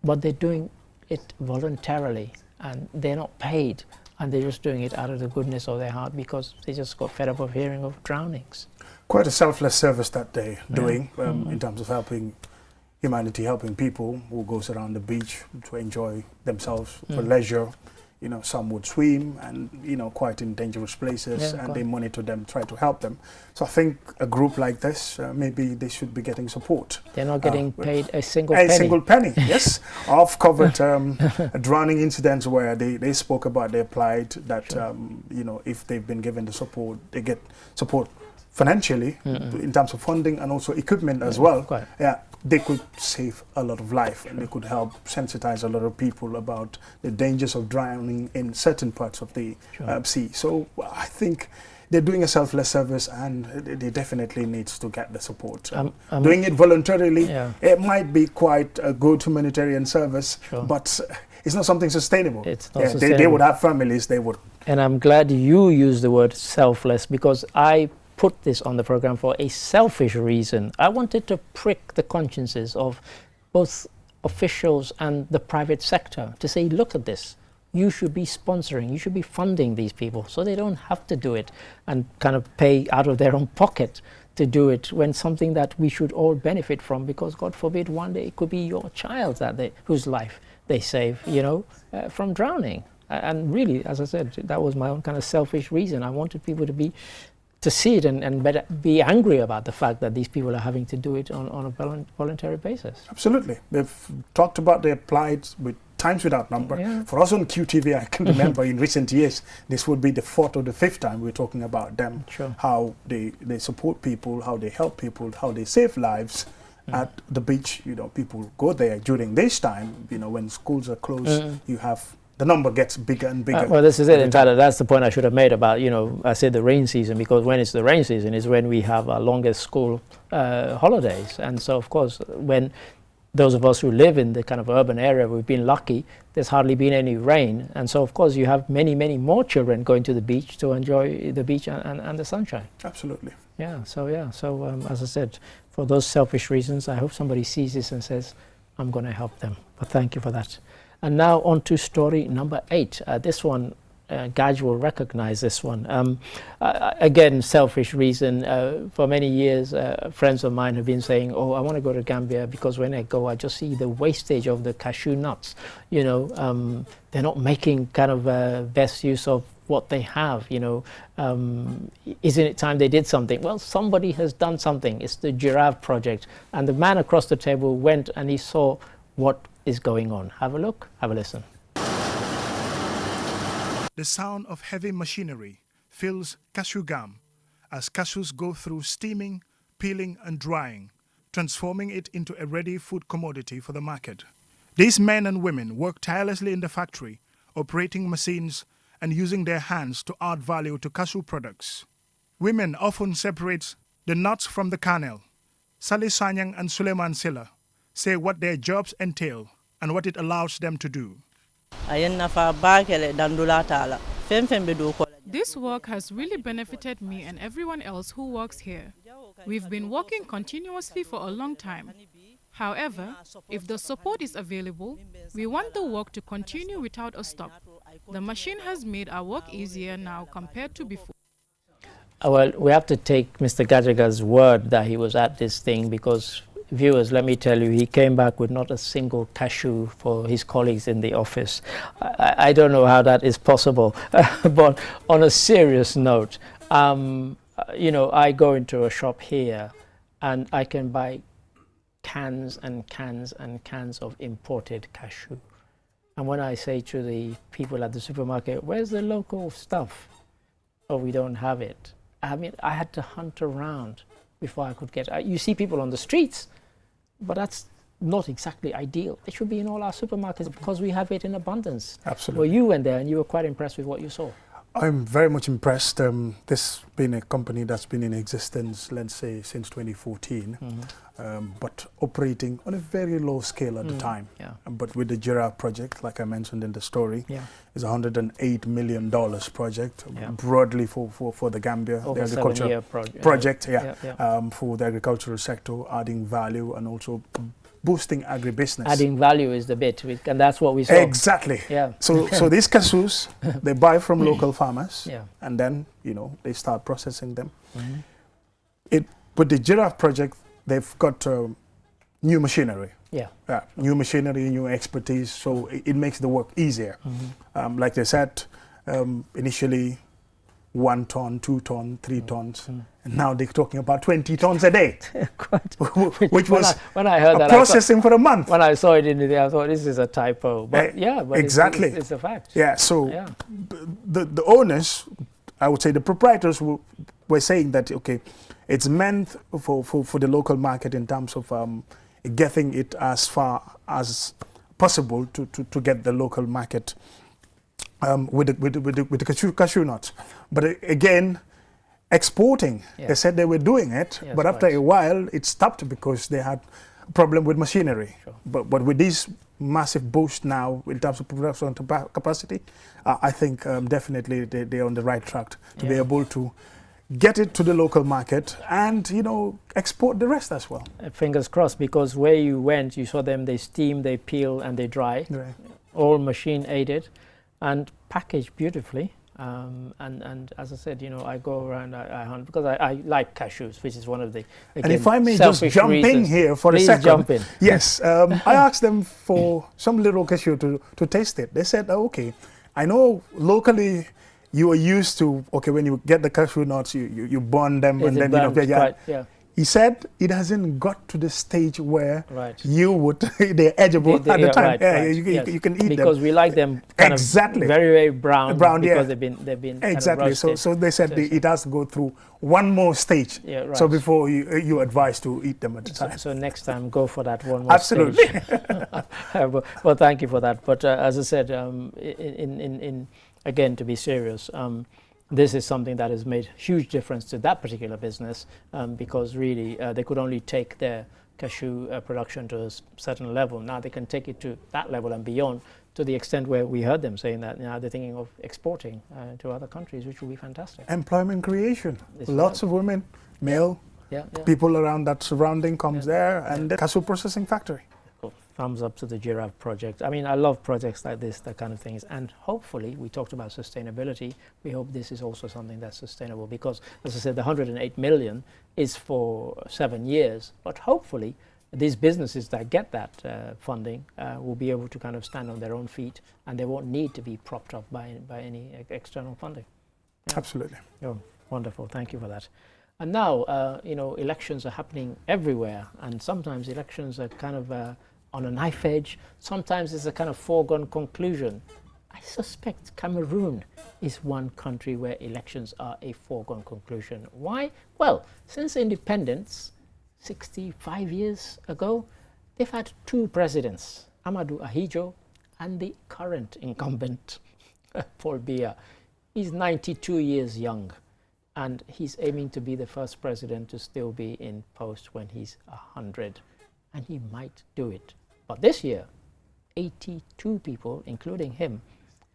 But they're doing it voluntarily and they're not paid. And they're just doing it out of the goodness of their heart because they just got fed up of hearing of drownings. Quite a selfless service that they're doing in terms of helping humanity, helping people who goes around the beach to enjoy themselves for leisure. You know, some would swim and, you know, quite in dangerous places, and they monitor them, try to help them. So I think a group like this, maybe they should be getting support. They're not getting paid a single penny. A single penny, yes. I've covered drowning incidents where they spoke about their plight, that, you know, if they've been given the support, they get support financially in terms of funding and also equipment as well. Yeah, they could save a lot of life and they could help sensitize a lot of people about the dangers of drowning in certain parts of the sea. So I think they're doing a selfless service and they definitely needs to get the support. Doing it voluntarily, it might be quite a good humanitarian service, but it's not something sustainable. It's not sustainable. They would have families, they would. And I'm glad you used the word selfless because I put this on the program for a selfish reason. I wanted to prick the consciences of both officials and the private sector to say, look at this. You should be sponsoring, you should be funding these people so they don't have to do it and kind of pay out of their own pocket to do it when something that we should all benefit from, because God forbid one day it could be your child that whose life they save, you know, from drowning. And really, as I said, that was my own kind of selfish reason. I wanted people to see it and be angry about the fact that these people are having to do it on a voluntary basis. Absolutely. They've talked about their plight with times without number. For us on QTV, I can remember in recent years, this would be the 4th or the 5th time we're talking about them, how they support people, how they help people, how they save lives at the beach. You know, people go there during this time, you know, when schools are closed, you have the number gets bigger and bigger. Well, this is it. In fact, that's the point I should have made about, I said the rain season, because when it's the rain season is when we have our longest school holidays. And so, of course, when those of us who live in the kind of urban area, we've been lucky, there's hardly been any rain. And so, of course, you have many, many more children going to the beach to enjoy the beach and the sunshine. Absolutely. Yeah, so as I said, for those selfish reasons, I hope somebody sees this and says, I'm going to help them. But thank you for that. And now on to story number 8. This one, Gaj will recognize this one. Again, selfish reason. For many years, friends of mine have been saying, oh, I want to go to Gambia because when I go, I just see the wastage of the cashew nuts. They're not making kind of best use of what they have, isn't it time they did something? Well, somebody has done something. It's the Giraffe Project. And the man across the table went and he saw what is going on. Have a look, have a listen. The sound of heavy machinery fills cashew gum as cashews go through steaming, peeling and drying, transforming it into a ready food commodity for the market. These men and women work tirelessly in the factory, operating machines and using their hands to add value to cashew products. Women often separate the nuts from the kernel. Sally Sanyang and Suleiman Silla say what their jobs entail and what it allows them to do. This work has really benefited me and everyone else who works here. We've been working continuously for a long time. However, if the support is available, we want the work to continue without a stop. The machine has made our work easier now compared to before. Well, we have to take Mr. Gajaga's word that he was at this thing because, viewers, let me tell you, he came back with not a single cashew for his colleagues in the office. I don't know how that is possible. But on a serious note, I go into a shop here and I can buy cans and cans and cans of imported cashew. And when I say to the people at the supermarket, where's the local stuff? Oh, we don't have it. I mean, I had to hunt around before I could get. You see people on the streets, but that's not exactly ideal. It should be in all our supermarkets because we have it in abundance. Absolutely. Well, you went there and you were quite impressed with what you saw. I'm very much impressed. This being a company that's been in existence, let's say, since 2014, but operating on a very low scale at the time. Yeah. But with the Giraffe project, like I mentioned in the story, is a $108 million project, broadly for the Gambia, Over the agricultural project, for the agricultural sector, adding value and also boosting agribusiness. Adding value is the bit, and that's what we saw. Exactly. Yeah. So these cashews, they buy from local farmers, and then they start processing them. With the Giraffe project, they've got new machinery. New machinery, new expertise, so it makes the work easier. Like they said, initially 1 ton, 2 ton, 3 tons. And now they're talking about 20 tons a day, which was when I heard that, processing for a month. When I saw it in there, I thought this is a typo. But but exactly, it's a fact. Yeah, so the owners, I would say the proprietors were saying that, okay, it's meant for the local market in terms of getting it as far as possible to get the local market with the cashew nuts. But again, exporting, they said they were doing it, but after a while it stopped because they had a problem with machinery. But with this massive boost now in terms of production capacity, I think definitely they're on the right track to be able to get it to the local market and export the rest as well. Fingers crossed, because where you went, you saw them, they steam, they peel and they dry, all machine aided and packaged beautifully. And as I said, I go around, I hunt because I like cashews, which is one of the, again, and if I may just jump in here for a second. Jump in. Yes, I asked them for some little cashew to taste it. They said, oh, okay, I know locally you are used to, okay, when you get the cashew nuts, you burn them and then He said it hasn't got to the stage where Right. you would, they're edible at the time. You can eat them. Because we like them kind of very, very brown because they've been exactly. Kind of so they said it has to go through one more stage. Yeah, right. So before you advise to eat them at the time. So next time go for that one more Absolutely. stage. Well, thank you for that. But as I said, again, to be serious, this is something that has made huge difference to that particular business because really they could only take their cashew production to a certain level. Now they can take it to that level and beyond, to the extent where we heard them saying that now they're thinking of exporting to other countries, which will be fantastic. Employment creation. Lots of women, male, people around that surrounding comes there, and the cashew processing factory. Thumbs up to the Giraffe project. I mean, I love projects like this, that kind of things. And hopefully, we talked about sustainability. We hope this is also something that's sustainable because, as I said, the 108 million is for 7 years. But hopefully, these businesses that get that funding will be able to kind of stand on their own feet, and they won't need to be propped up by any external funding. Yeah. Absolutely. Oh, wonderful. Thank you for that. And now, you know, elections are happening everywhere, and sometimes elections are kind of on a knife edge. Sometimes it's a kind of foregone conclusion. I suspect Cameroon is one country where elections are a foregone conclusion. Why? Well, since independence, 65 years ago, they've had 2 presidents, Amadou Ahidjo and the current incumbent, Paul Biya. He's 92 years young, and he's aiming to be the first president to still be in post when he's 100. And he might do it. But this year, 82 people, including him,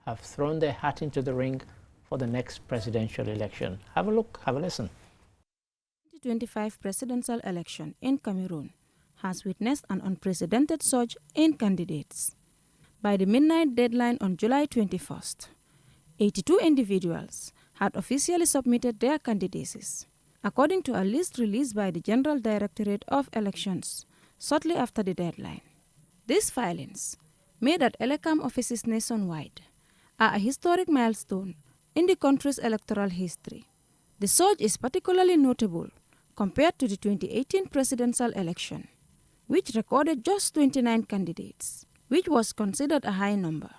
have thrown their hat into the ring for the next presidential election. Have a look, have a listen. The 2025 presidential election in Cameroon has witnessed an unprecedented surge in candidates. By the midnight deadline on July 21st, 82 individuals had officially submitted their candidacies, according to a list released by the General Directorate of Elections shortly after the deadline. These filings, made at Elecam offices nationwide, are a historic milestone in the country's electoral history. The surge is particularly notable compared to the 2018 presidential election, which recorded just 29 candidates, which was considered a high number.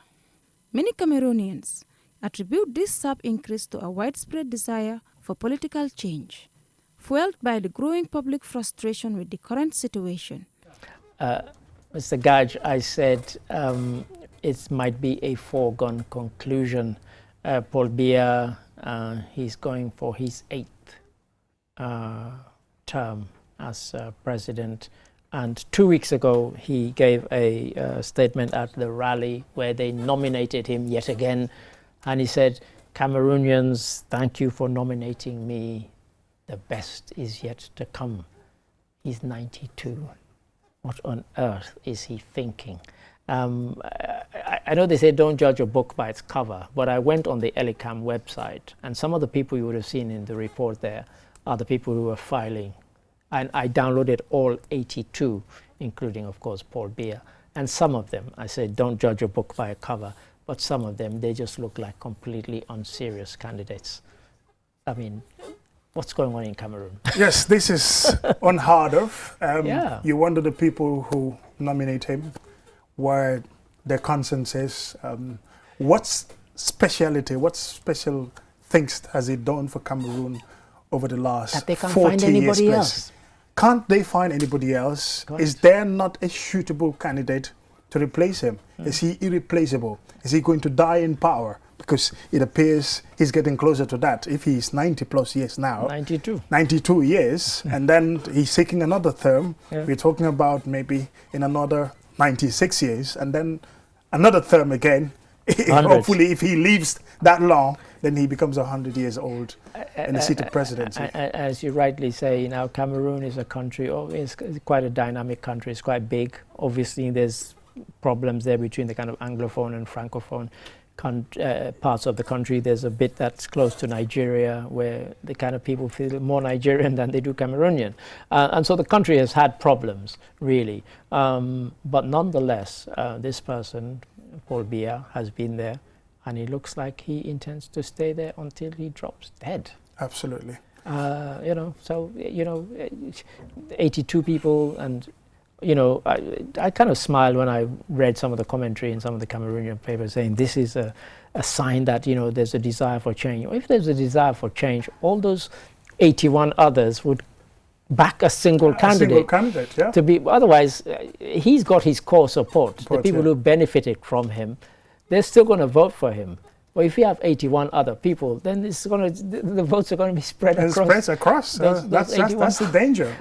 Many Cameroonians attribute this sharp increase to a widespread desire for political change, fueled by the growing public frustration with the current situation. Mr. Gaj, I said it might be a foregone conclusion. Paul Biya, he's going for his 8th term as president. And 2 weeks ago, he gave a statement at the rally where they nominated him yet again. And he said, Cameroonians, thank you for nominating me. The best is yet to come. He's 92. What on earth is he thinking? I know they say don't judge a book by its cover, but I went on the Elecam website, and some of the people you would have seen in the report there are the people who were filing. And I downloaded all 82, including, of course, Paul Biya. And some of them, I said, don't judge a book by a cover, but some of them, they just look like completely unserious candidates. I mean, what's going on in Cameroon? Yes, this is unheard of. You wonder the people who nominate him, where their conscience is. What special things has he done for Cameroon over the last 40 years? That they can't find anybody else. Can't they find anybody else? Is there not a suitable candidate to replace him? Is he irreplaceable? Is he going to die in power? Because it appears he's getting closer to that. If he's 90 plus years now, 92 years, and then he's seeking another term, we're talking about maybe in another 96 years, and then another term again. Hopefully, if he lives that long, then he becomes 100 years old in the seat of presidency. As you rightly say, now Cameroon is a country, it's quite a dynamic country, it's quite big. Obviously, there's problems there between the kind of Anglophone and Francophone parts of the country. There's a bit that's close to Nigeria where the kind of people feel more Nigerian than they do Cameroonian. And so the country has had problems, really. But nonetheless, this person, Paul Biya, has been there, and it looks like he intends to stay there until he drops dead. Absolutely. You know, so, you know, 82 people, and, you know, I kind of smiled when I read some of the commentary in some of the Cameroonian papers saying this is a sign that, you know, there's a desire for change. If there's a desire for change, all those 81 others would back a single candidate. Yeah. To be, otherwise, he's got his core support. The people who benefited from him, they're still going to vote for him. Well, if you have 81 other people, then it's going to, the votes are going to be spread across. That's the danger.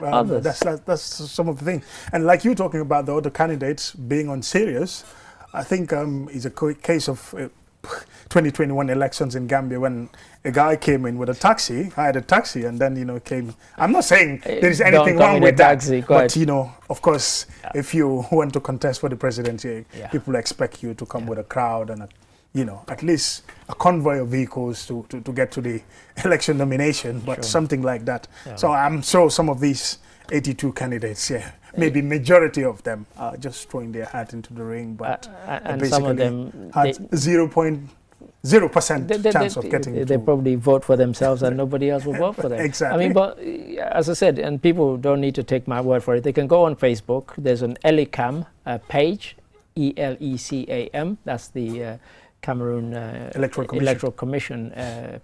That's some of the things. And like you talking about the other candidates being unserious, I think is a case of 2021 elections in Gambia when a guy came in with a taxi, hired a taxi, and then, you know, came. I'm not saying there is anything wrong with that, but, you know, of course, if you want to contest for the presidency, people expect you to come with a crowd and you know, at least a convoy of vehicles to get to the election nomination, but something like that. So I'm sure some of these 82 candidates, maybe majority of them are just throwing their hat into the ring, but and basically some of them had 0.0% chance of getting they probably vote for themselves and nobody else will vote for them. Exactly. I mean, but as I said, and people don't need to take my word for it, they can go on Facebook. There's an ELECAM page, ELECAM, that's the Cameroon Electoral Commission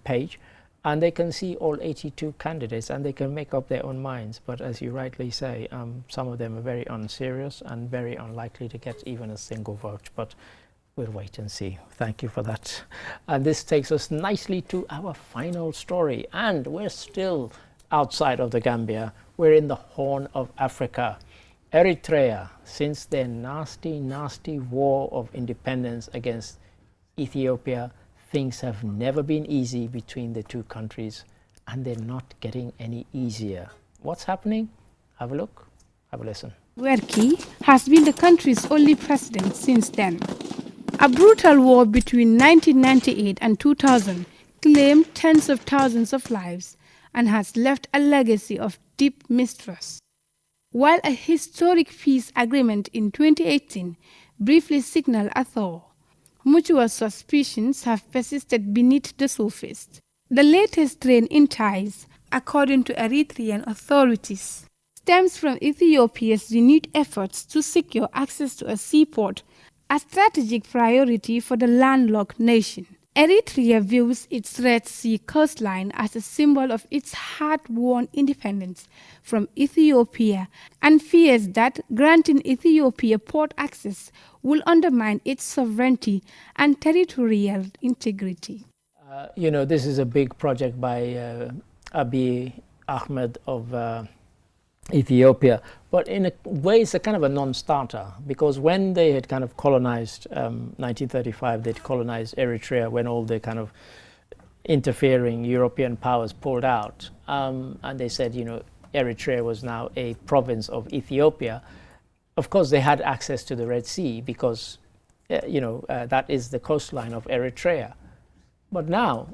page, and they can see all 82 candidates and they can make up their own minds. But as you rightly say, some of them are very unserious and very unlikely to get even a single vote. But we'll wait and see. Thank you for that. And this takes us nicely to our final story. And we're still outside of the Gambia. We're in the Horn of Africa. Eritrea, since their nasty, nasty war of independence against Ethiopia, things have never been easy between the two countries, and they're not getting any easier. What's happening? Have a look, have a listen. Werki has been the country's only president since then. A brutal war between 1998 and 2000 claimed tens of thousands of lives and has left a legacy of deep mistrust. While a historic peace agreement in 2018 briefly signaled a thaw, mutual suspicions have persisted beneath the surface. The latest strain in ties, according to Eritrean authorities, stems from Ethiopia's renewed efforts to secure access to a seaport, a strategic priority for the landlocked nation. Eritrea views its Red Sea coastline as a symbol of its hard-won independence from Ethiopia and fears that granting Ethiopia port access will undermine its sovereignty and territorial integrity. You know, this is a big project by Abiy Ahmed of Ethiopia, but in a way it's a kind of a non-starter, because when they had kind of colonized 1935, they'd colonized Eritrea when all the kind of interfering European powers pulled out, and they said, you know, Eritrea was now a province of Ethiopia. Of course, they had access to the Red Sea because, you know, that is the coastline of Eritrea. But now,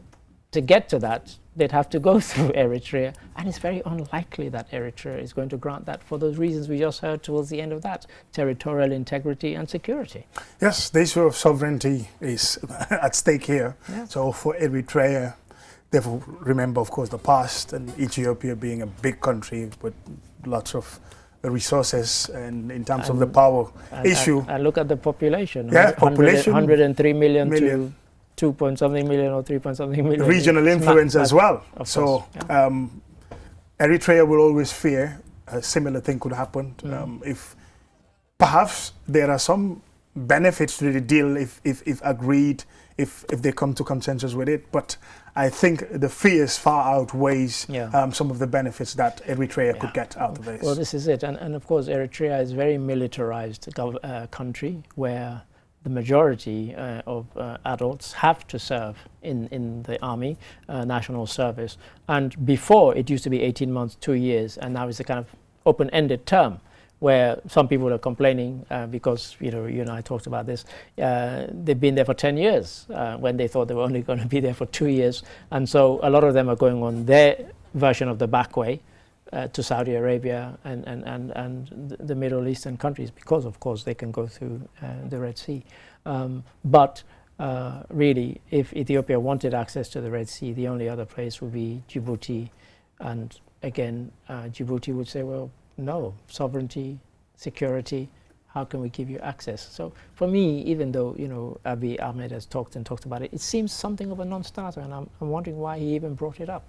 to get to that, they'd have to go through Eritrea, and it's very unlikely that Eritrea is going to grant that for those reasons we just heard towards the end of that, territorial integrity and security. Yes, the issue of sovereignty is at stake here. Yeah. So for Eritrea, they remember, of course, the past, and Ethiopia being a big country with lots of resources, and in terms of the power issue. And look at the population. Yeah, population. 103 million to 2-point-something million or 3-point-something million. Regional influence as well. So Eritrea will always fear a similar thing could happen. If perhaps there are some benefits to the deal if agreed, if they come to consensus with it, but I think the fears far outweighs some of the benefits that Eritrea could get out of this. Well, this is it. And of course, Eritrea is a very militarized country where the majority of adults have to serve in the army, national service. And before, it used to be 18 months, 2 years, and now it's a kind of open-ended term where some people are complaining because, you and I talked about this, they've been there for 10 years when they thought they were only going to be there for 2 years. And so a lot of them are going on their version of the back way to Saudi Arabia and the Middle Eastern countries, because of course they can go through the Red Sea. But really, if Ethiopia wanted access to the Red Sea, the only other place would be Djibouti, And again, Djibouti would say, well, no, sovereignty, security, how can we give you access? So for me, even though, you know, Abiy Ahmed has talked about it, it seems something of a non-starter, and I'm wondering why he even brought it up.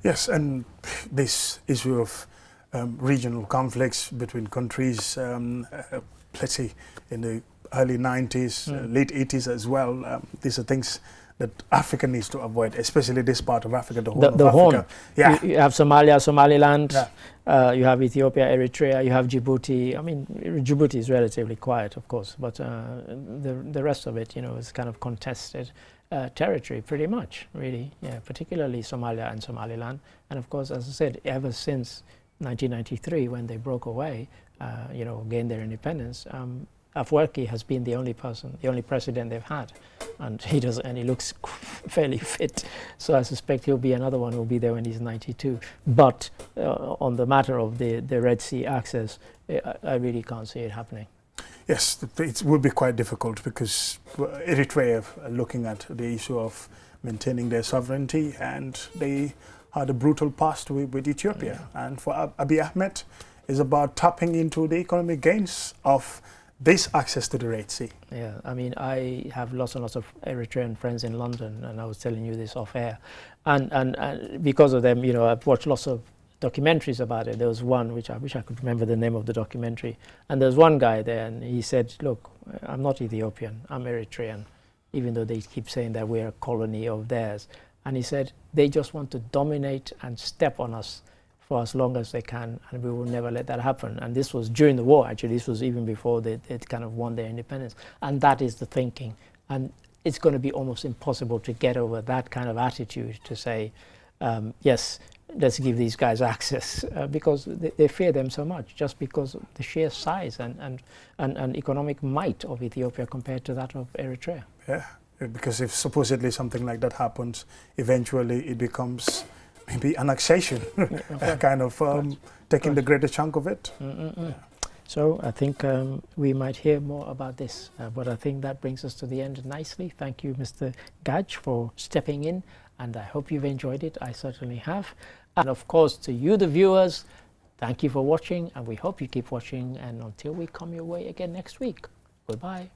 Yes, and this issue of regional conflicts between countries, let's say in the early 90s, late 80s as well, these are things that Africa needs to avoid, especially this part of Africa, the Horn of Africa. Horn. Yeah. You have Somalia, Somaliland, you have Ethiopia, Eritrea, you have Djibouti. I mean, Djibouti is relatively quiet, of course, but the rest of it, you know, is kind of contested territory, pretty much, really. Yeah, particularly Somalia and Somaliland. And of course, as I said, ever since 1993, when they broke away, you know, gained their independence, Afwerki has been the only president they've had, and he looks fairly fit. So I suspect he'll be another one who'll be there when he's 92. But on the matter of the Red Sea access, I really can't see it happening. Yes, it will be quite difficult because Eritrea are looking at the issue of maintaining their sovereignty, and they had a brutal past with Ethiopia. And for Abiy Ahmed, it's about tapping into the economic gains of this access to the Red Sea. Yeah, I mean, I have lots and lots of Eritrean friends in London, and I was telling you this off air. And because of them, you know, I've watched lots of documentaries about it. There was one, which I wish I could remember the name of the documentary, and there's one guy there, and he said, look, I'm not Ethiopian, I'm Eritrean, even though they keep saying that we're a colony of theirs. And he said, they just want to dominate and step on us for as long as they can, and we will never let that happen. And this was during the war, actually. This was even before they kind of won their independence. And that is the thinking. And it's going to be almost impossible to get over that kind of attitude to say, yes, let's give these guys access, because they fear them so much, just because of the sheer size and economic might of Ethiopia compared to that of Eritrea. Yeah, because if supposedly something like that happens, eventually it becomes maybe annexation, kind of taking the greater chunk of it. Yeah. So I think we might hear more about this, but I think that brings us to the end nicely. Thank you, Mr. Gaj, for stepping in, and I hope you've enjoyed it. I certainly have. And of course, to you, the viewers, thank you for watching, and we hope you keep watching. And until we come your way again next week, goodbye.